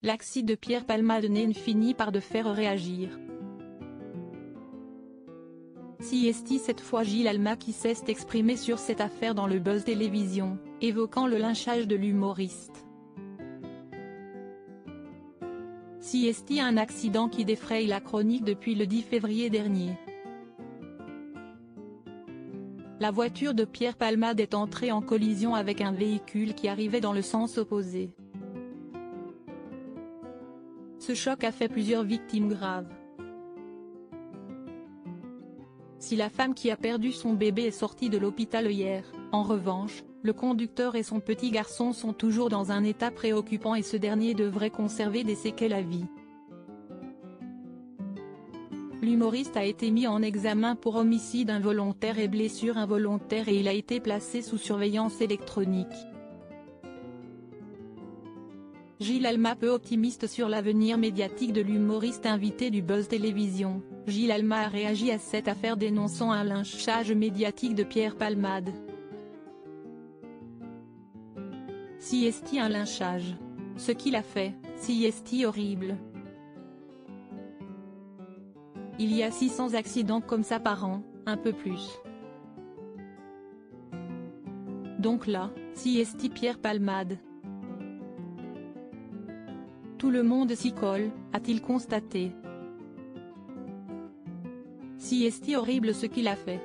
l'accident de Pierre Palmade finit par de faire réagir. CST. Cette fois Gilles Alma qui s'est exprimé sur cette affaire dans le Buzz Télévision, évoquant le lynchage de l'humoriste. CST. Un accident qui défraye la chronique depuis le 10 février dernier. La voiture de Pierre Palmade est entrée en collision avec un véhicule qui arrivait dans le sens opposé. Ce choc a fait plusieurs victimes graves. Si la femme qui a perdu son bébé est sortie de l'hôpital hier, en revanche, le conducteur et son petit garçon sont toujours dans un état préoccupant et ce dernier devrait conserver des séquelles à vie. L'humoriste a été mis en examen pour homicide involontaire et blessure involontaire et il a été placé sous surveillance électronique. Gilles Alma peu optimiste sur l'avenir médiatique de l'humoriste invité du Buzz Télévision. Gilles Alma a réagi à cette affaire dénonçant un lynchage médiatique de Pierre Palmade. CST. Un lynchage. Ce qu'il a fait, CST horrible. Il y a 600 accidents comme ça par an, un peu plus. Donc là, CST. Pierre Palmade. Tout le monde s'y colle, a-t-il constaté. CST. Horrible ce qu'il a fait.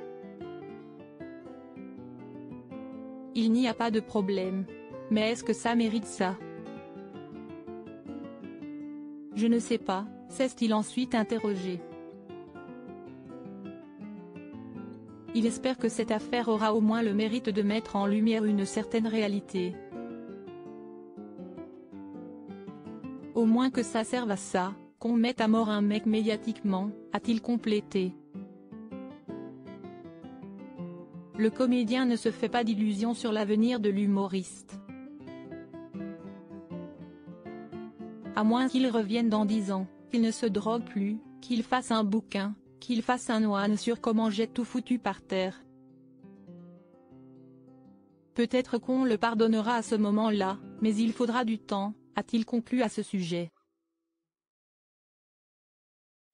Il n'y a pas de problème. Mais est-ce que ça mérite ça? Je ne sais pas, s'est-il ensuite interrogé. Il espère que cette affaire aura au moins le mérite de mettre en lumière une certaine réalité. Au moins que ça serve à ça, qu'on mette à mort un mec médiatiquement, a-t-il complété. Le comédien ne se fait pas d'illusions sur l'avenir de l'humoriste. À moins qu'il revienne dans 10 ans, qu'il ne se drogue plus, qu'il fasse un bouquin, qu'il fasse un one sur comment j'ai tout foutu par terre. Peut-être qu'on le pardonnera à ce moment-là, mais il faudra du temps, a-t-il conclu à ce sujet.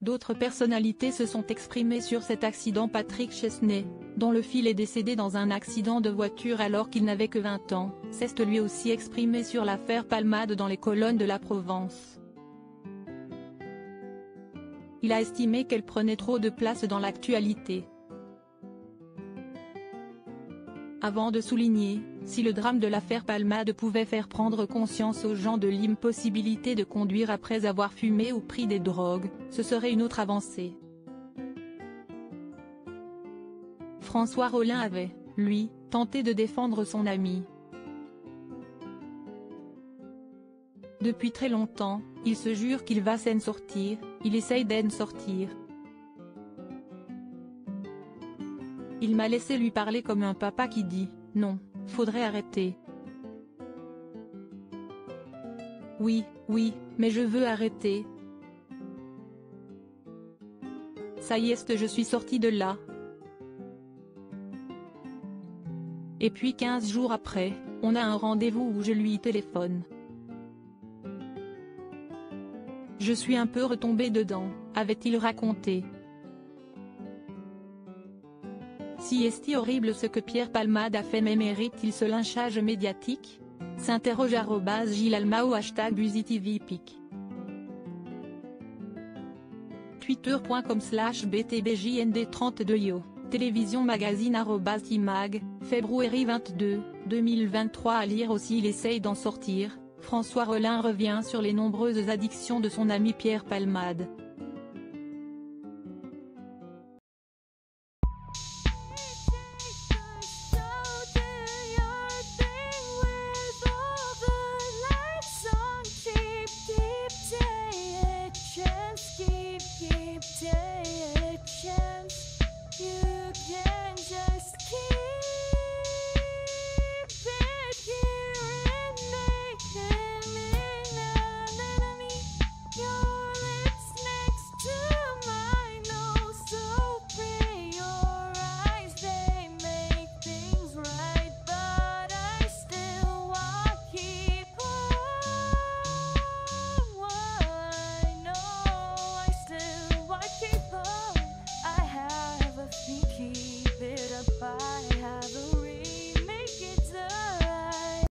D'autres personnalités se sont exprimées sur cet accident. Patrick Chesney, dont le fils est décédé dans un accident de voiture alors qu'il n'avait que 20 ans, s'est lui aussi exprimé sur l'affaire Palmade dans les colonnes de la Provence. Il a estimé qu'elle prenait trop de place dans l'actualité. Avant de souligner, si le drame de l'affaire Palmade pouvait faire prendre conscience aux gens de l'impossibilité de conduire après avoir fumé ou pris des drogues, ce serait une autre avancée. François Rollin avait, lui, tenté de défendre son ami. Depuis très longtemps, il se jure qu'il va s'en sortir, il essaye d'en sortir. Il m'a laissé lui parler comme un papa qui dit « Non, faudrait arrêter. » Oui, mais je veux arrêter. Ça y est, je suis sorti de là. Et puis 15 jours après, on a un rendez-vous où je lui téléphone. Je suis un peu retombé dedans, avait-il raconté. CST. Horrible ce que Pierre Palmade a fait, mais mérite-t-il ce lynchage médiatique? S'interroge @Gilles Alma ou #BusyTVPic. Twitter.com/BTBJND32yo, Télévision Magazine @Timag, février 22, 2023. À lire aussi. Il essaye d'en sortir. François Rollin revient sur les nombreuses addictions de son ami Pierre Palmade.